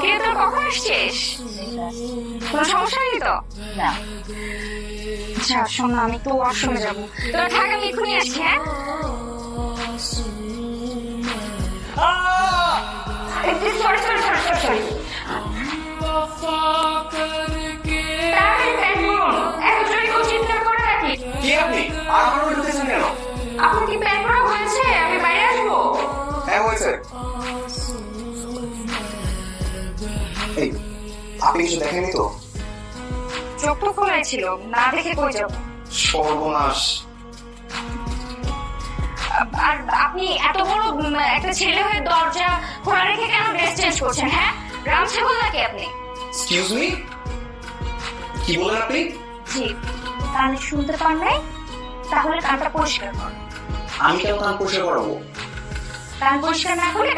কে তোর কখন আসছিস? কোনো সমস্যা নেই তো? না, আচ্ছা শোন না, আমি একটু ওয়াশরুমে যাবো, তোরা থাক, আমি এক্ষুনি আসছি। হ্যাঁ sorry sorry sorry sorry sorry, তাড়াতাড়ি প্যান্ট পরুন, এত জোরে কেউ চিৎকার করে নাকি? কি আপনি আর আমার রুমে ঢুকেছেন কেন? আপনার কি প্যান্ট পরা হয়েছে? আমি বাইরে আসবো? হ্যাঁ হয়েছে। এই আপনি কিছু দেখেননি তো? চোখ তো খোলাই ছিল, না দেখে কই যাবো? সর্বনাশ। আর আপনি এত বড় একটা ছেলে হয়ে দরজা খোলা রেখে কেন ড্রেস চেঞ্জ করছেন? হ্যাঁ রাম ছাগল নাকি আপনি? এক্সকিউজ মি, কি বলেন আপনি? জি, কানে শুনতে পান নাই? তাহলে কানটা পরিষ্কার করুন। আমি কেন কান পরিষ্কার করাবো? কান পরিষ্কার না করলে